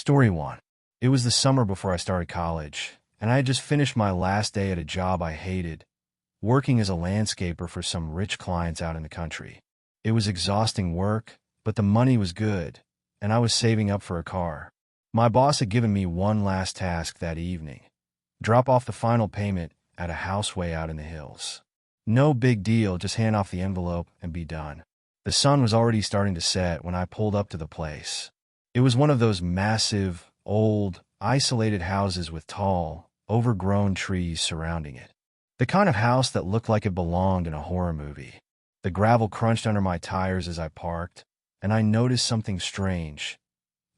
Story 1. It was the summer before I started college, and I had just finished my last day at a job I hated, working as a landscaper for some rich clients out in the country. It was exhausting work, but the money was good, and I was saving up for a car. My boss had given me one last task that evening: drop off the final payment at a house way out in the hills. No big deal, just hand off the envelope and be done. The sun was already starting to set when I pulled up to the place. It was one of those massive, old, isolated houses with tall, overgrown trees surrounding it. The kind of house that looked like it belonged in a horror movie. The gravel crunched under my tires as I parked, and I noticed something strange.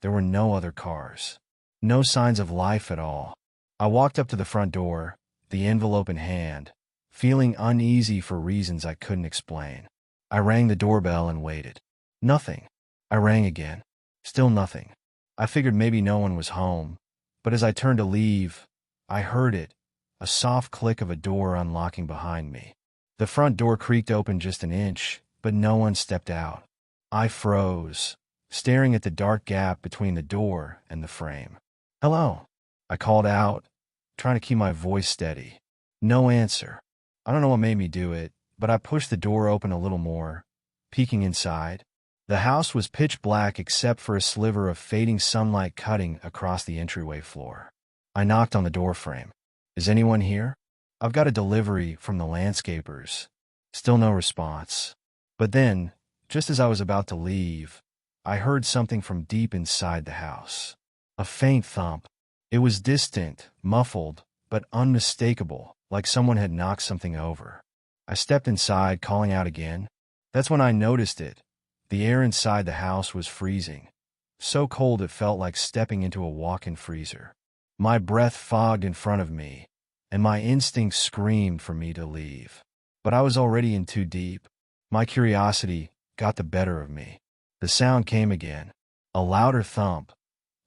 There were no other cars. No signs of life at all. I walked up to the front door, the envelope in hand, feeling uneasy for reasons I couldn't explain. I rang the doorbell and waited. Nothing. I rang again. Still nothing. I figured maybe no one was home, but as I turned to leave, I heard it, a soft click of a door unlocking behind me. The front door creaked open just an inch, but no one stepped out. I froze, staring at the dark gap between the door and the frame. "Hello," I called out, trying to keep my voice steady. No answer. I don't know what made me do it, but I pushed the door open a little more, peeking inside. The house was pitch black except for a sliver of fading sunlight cutting across the entryway floor. I knocked on the door frame. "Is anyone here? I've got a delivery from the landscapers." Still no response. But then, just as I was about to leave, I heard something from deep inside the house. A faint thump. It was distant, muffled, but unmistakable, like someone had knocked something over. I stepped inside, calling out again. That's when I noticed it. The air inside the house was freezing, so cold it felt like stepping into a walk-in freezer. My breath fogged in front of me, and my instincts screamed for me to leave. But I was already in too deep. My curiosity got the better of me. The sound came again, a louder thump,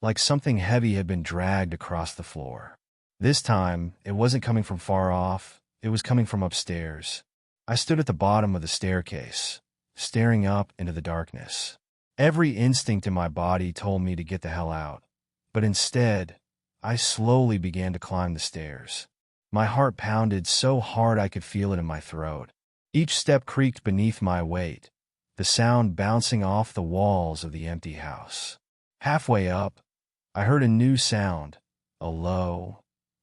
like something heavy had been dragged across the floor. This time, it wasn't coming from far off, it was coming from upstairs. I stood at the bottom of the staircase, staring up into the darkness. Every instinct in my body told me to get the hell out, but instead, I slowly began to climb the stairs. My heart pounded so hard I could feel it in my throat. Each step creaked beneath my weight, the sound bouncing off the walls of the empty house. Halfway up, I heard a new sound, a low,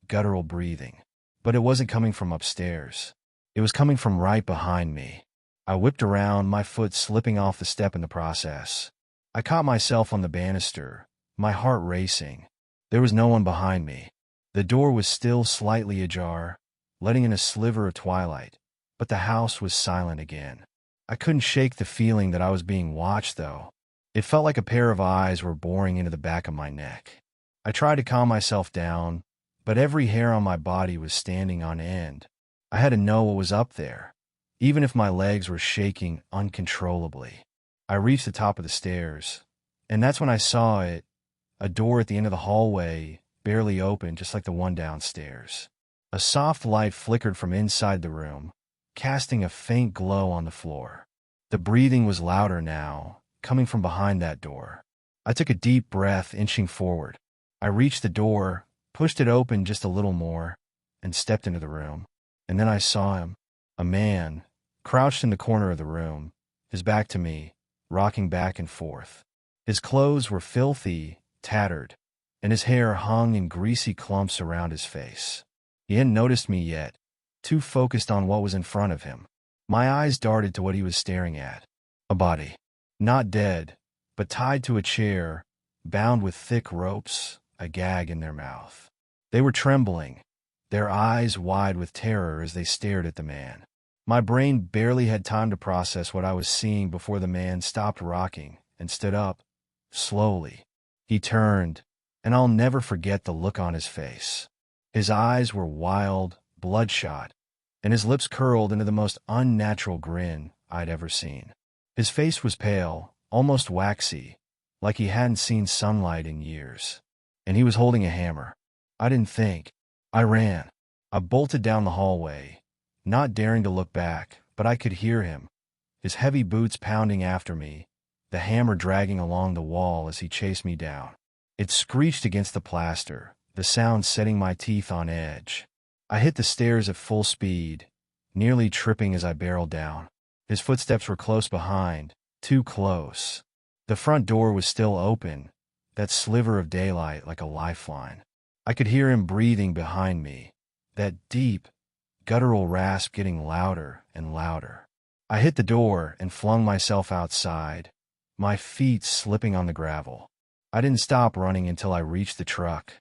guttural breathing. But it wasn't coming from upstairs. It was coming from right behind me. I whipped around, my foot slipping off the step in the process. I caught myself on the banister, my heart racing. There was no one behind me. The door was still slightly ajar, letting in a sliver of twilight, but the house was silent again. I couldn't shake the feeling that I was being watched, though. It felt like a pair of eyes were boring into the back of my neck. I tried to calm myself down, but every hair on my body was standing on end. I had to know what was up there, even if my legs were shaking uncontrollably. I reached the top of the stairs, and that's when I saw it, a door at the end of the hallway, barely open, just like the one downstairs. A soft light flickered from inside the room, casting a faint glow on the floor. The breathing was louder now, coming from behind that door. I took a deep breath, inching forward. I reached the door, pushed it open just a little more, and stepped into the room. And then I saw him, a man, crouched in the corner of the room, his back to me, rocking back and forth. His clothes were filthy, tattered, and his hair hung in greasy clumps around his face. He hadn't noticed me yet, too focused on what was in front of him. My eyes darted to what he was staring at. A body. Not dead, but tied to a chair, bound with thick ropes, a gag in their mouth. They were trembling, their eyes wide with terror as they stared at the man. My brain barely had time to process what I was seeing before the man stopped rocking and stood up, slowly. He turned, and I'll never forget the look on his face. His eyes were wild, bloodshot, and his lips curled into the most unnatural grin I'd ever seen. His face was pale, almost waxy, like he hadn't seen sunlight in years. And he was holding a hammer. I didn't think. I ran. I bolted down the hallway, not daring to look back, but I could hear him, his heavy boots pounding after me, the hammer dragging along the wall as he chased me down. It screeched against the plaster, the sound setting my teeth on edge. I hit the stairs at full speed, nearly tripping as I barreled down. His footsteps were close behind, too close. The front door was still open, that sliver of daylight like a lifeline. I could hear him breathing behind me, that deep, guttural rasp getting louder and louder. I hit the door and flung myself outside, my feet slipping on the gravel. I didn't stop running until I reached the truck.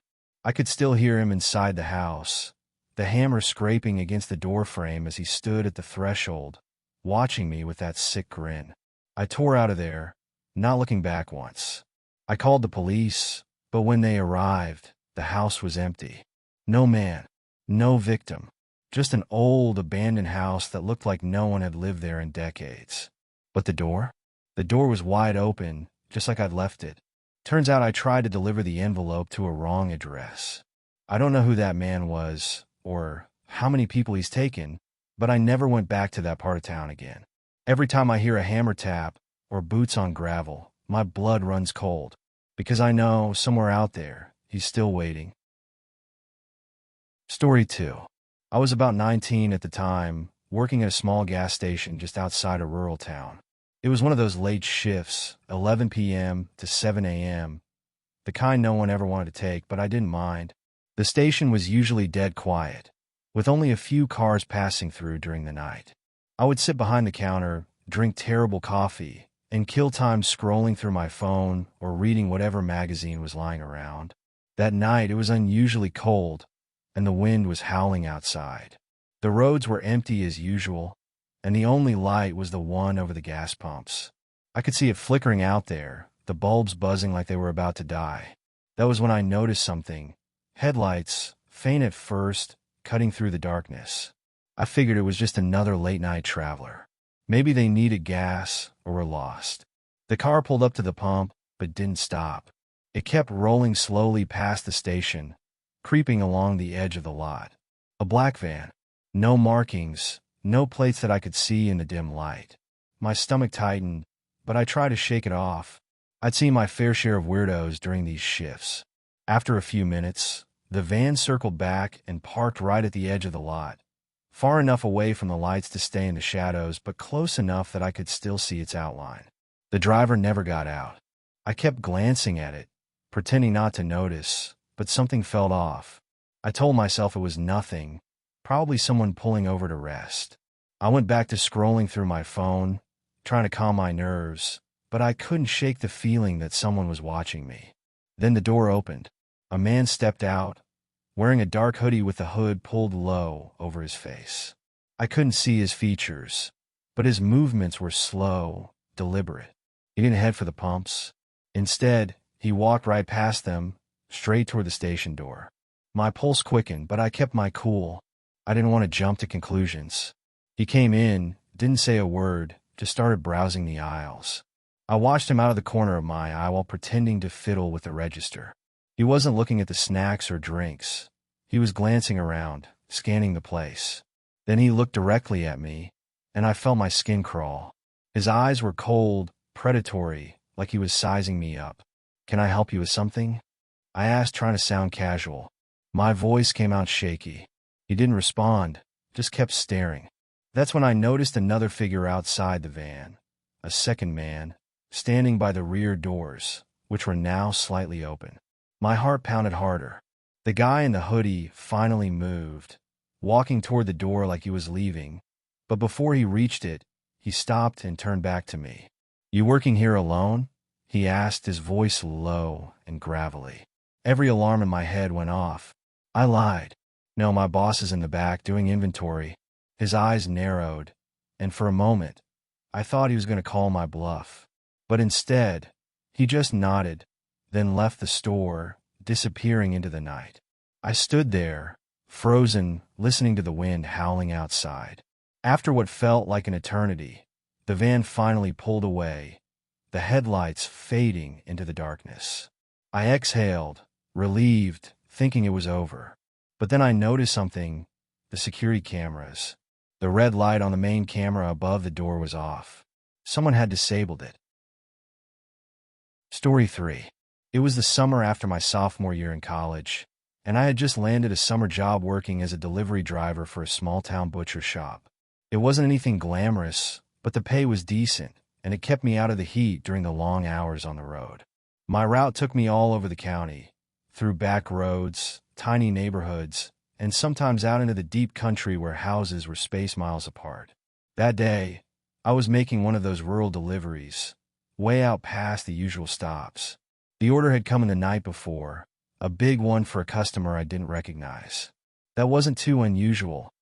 I could still hear him inside the house, the hammer scraping against the doorframe as he stood at the threshold, watching me with that sick grin. I tore out of there, not looking back once. I called the police, but when they arrived, the house was empty. No man, no victim, just an old, abandoned house that looked like no one had lived there in decades. But the door? The door was wide open, just like I'd left it. Turns out I tried to deliver the envelope to a wrong address. I don't know who that man was, or how many people he's taken, but I never went back to that part of town again. Every time I hear a hammer tap or boots on gravel, my blood runs cold, because I know somewhere out there, he's still waiting. Story 2. I was about 19 at the time, working at a small gas station just outside a rural town. It was one of those late shifts, 11 p.m. to 7 a.m., the kind no one ever wanted to take, but I didn't mind. The station was usually dead quiet, with only a few cars passing through during the night. I would sit behind the counter, drink terrible coffee, and kill time scrolling through my phone or reading whatever magazine was lying around. That night it was unusually cold, and the wind was howling outside. The roads were empty as usual, and the only light was the one over the gas pumps. I could see it flickering out there, the bulbs buzzing like they were about to die. That was when I noticed something. Headlights, faint at first, cutting through the darkness. I figured it was just another late-night traveler. Maybe they needed gas or were lost. The car pulled up to the pump, but didn't stop. It kept rolling slowly past the station, creeping along the edge of the lot. A black van. No markings, no plates that I could see in the dim light. My stomach tightened, but I tried to shake it off. I'd seen my fair share of weirdos during these shifts. After a few minutes, the van circled back and parked right at the edge of the lot, far enough away from the lights to stay in the shadows, but close enough that I could still see its outline. The driver never got out. I kept glancing at it, pretending not to notice, but something felt off. I told myself it was nothing, probably someone pulling over to rest. I went back to scrolling through my phone, trying to calm my nerves, but I couldn't shake the feeling that someone was watching me. Then the door opened. A man stepped out, wearing a dark hoodie with the hood pulled low over his face. I couldn't see his features, but his movements were slow, deliberate. He didn't head for the pumps. Instead, he walked right past them, straight toward the station door. My pulse quickened, but I kept my cool. I didn't want to jump to conclusions. He came in, didn't say a word, just started browsing the aisles. I watched him out of the corner of my eye while pretending to fiddle with the register. He wasn't looking at the snacks or drinks. He was glancing around, scanning the place. Then he looked directly at me, and I felt my skin crawl. His eyes were cold, predatory, like he was sizing me up. "Can I help you with something?" I asked, trying to sound casual. My voice came out shaky. He didn't respond, just kept staring. That's when I noticed another figure outside the van, a second man, standing by the rear doors, which were now slightly open. My heart pounded harder. The guy in the hoodie finally moved, walking toward the door like he was leaving, but before he reached it, he stopped and turned back to me. "You working here alone?" he asked, his voice low and gravelly. Every alarm in my head went off. I lied. "No, my boss is in the back doing inventory." His eyes narrowed, and for a moment, I thought he was going to call my bluff. But instead, he just nodded, then left the store, disappearing into the night. I stood there, frozen, listening to the wind howling outside. After what felt like an eternity, the van finally pulled away, the headlights fading into the darkness. I exhaled, relieved, thinking it was over. But then I noticed something: the security cameras. The red light on the main camera above the door was off. Someone had disabled it. Story 3. It was the summer after my sophomore year in college, and I had just landed a summer job working as a delivery driver for a small-town butcher shop. It wasn't anything glamorous, but the pay was decent, and it kept me out of the heat during the long hours on the road. My route took me all over the county, through back roads, tiny neighborhoods, and sometimes out into the deep country where houses were space miles apart. That day, I was making one of those rural deliveries, way out past the usual stops. The order had come in the night before, a big one for a customer I didn't recognize. That wasn't too unusual.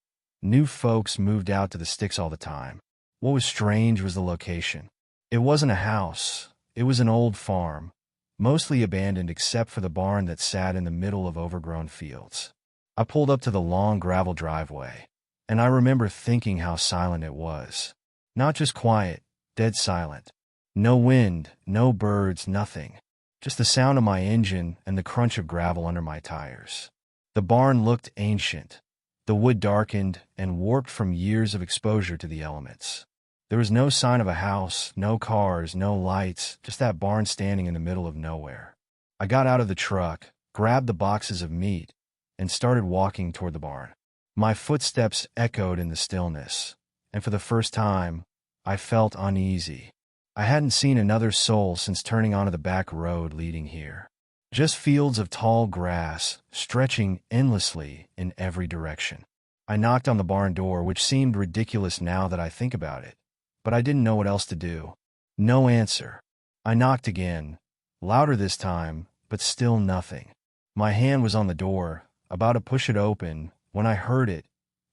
New folks moved out to the sticks all the time. What was strange was the location. It wasn't a house. It was an old farm, mostly abandoned except for the barn that sat in the middle of overgrown fields. I pulled up to the long gravel driveway, and I remember thinking how silent it was. Not just quiet, dead silent. No wind, no birds, nothing. Just the sound of my engine and the crunch of gravel under my tires. The barn looked ancient. The wood darkened and warped from years of exposure to the elements. There was no sign of a house, no cars, no lights, just that barn standing in the middle of nowhere. I got out of the truck, grabbed the boxes of meat, and started walking toward the barn. My footsteps echoed in the stillness, and for the first time, I felt uneasy. I hadn't seen another soul since turning onto the back road leading here. Just fields of tall grass, stretching endlessly in every direction. I knocked on the barn door, which seemed ridiculous now that I think about it, but I didn't know what else to do. No answer. I knocked again, louder this time, but still nothing. My hand was on the door, about to push it open, when I heard it.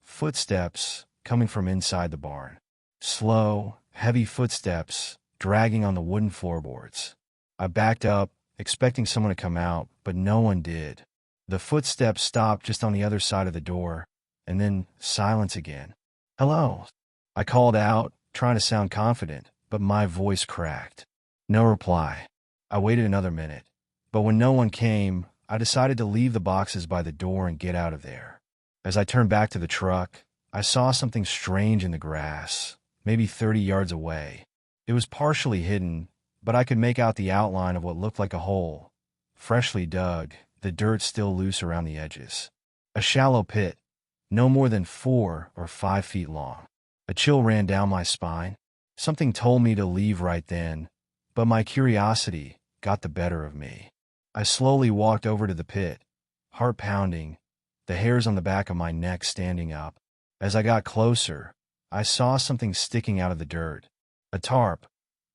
Footsteps coming from inside the barn. Slow, heavy footsteps, dragging on the wooden floorboards. I backed up, expecting someone to come out, but no one did. The footsteps stopped just on the other side of the door, and then silence again. "Hello," I called out, trying to sound confident, but my voice cracked. No reply. I waited another minute, but when no one came, I decided to leave the boxes by the door and get out of there. As I turned back to the truck, I saw something strange in the grass, maybe 30 yards away. It was partially hidden, but I could make out the outline of what looked like a hole, freshly dug, the dirt still loose around the edges. A shallow pit, no more than 4 or 5 feet long. A chill ran down my spine. Something told me to leave right then, but my curiosity got the better of me. I slowly walked over to the pit, heart pounding, the hairs on the back of my neck standing up. As I got closer, I saw something sticking out of the dirt. A tarp,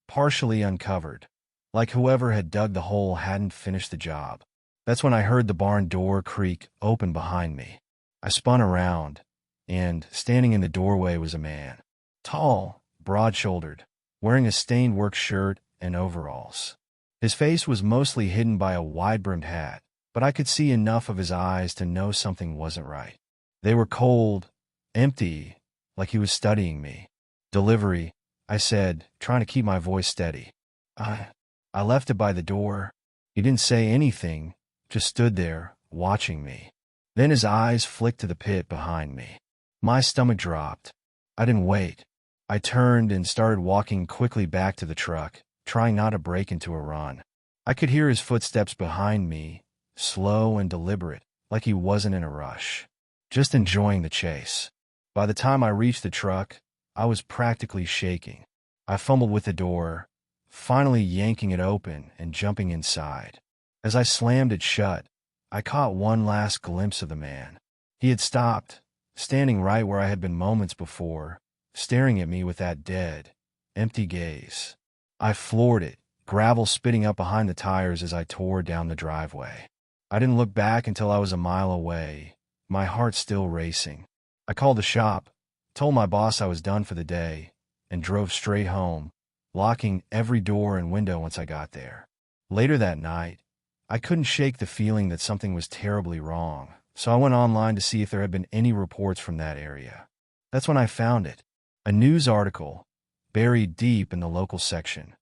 partially uncovered, like whoever had dug the hole hadn't finished the job. That's when I heard the barn door creak open behind me. I spun around, and standing in the doorway was a man. Tall, broad-shouldered, wearing a stained work shirt and overalls. His face was mostly hidden by a wide-brimmed hat, but I could see enough of his eyes to know something wasn't right. They were cold, empty, like he was studying me. "Delivery," I said, trying to keep my voice steady. I left it by the door." He didn't say anything, just stood there, watching me. Then his eyes flicked to the pit behind me. My stomach dropped. I didn't wait. I turned and started walking quickly back to the truck, trying not to break into a run. I could hear his footsteps behind me, slow and deliberate, like he wasn't in a rush, just enjoying the chase. By the time I reached the truck, I was practically shaking. I fumbled with the door, finally yanking it open and jumping inside. As I slammed it shut, I caught one last glimpse of the man. He had stopped, standing right where I had been moments before, staring at me with that dead, empty gaze. I floored it, gravel spitting up behind the tires as I tore down the driveway. I didn't look back until I was a mile away, my heart still racing. I called the shop, told my boss I was done for the day, and drove straight home, locking every door and window once I got there. Later that night, I couldn't shake the feeling that something was terribly wrong, so I went online to see if there had been any reports from that area. That's when I found it. A news article, buried deep in the local section.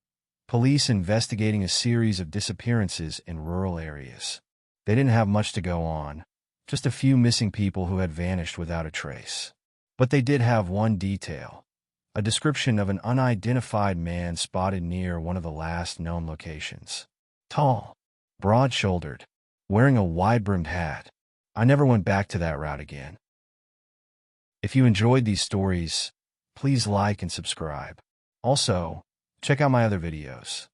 Police investigating a series of disappearances in rural areas. They didn't have much to go on, just a few missing people who had vanished without a trace. But they did have one detail, a description of an unidentified man spotted near one of the last known locations. Tall, broad-shouldered, wearing a wide-brimmed hat. I never went back to that route again. If you enjoyed these stories, please like and subscribe. Also, check out my other videos.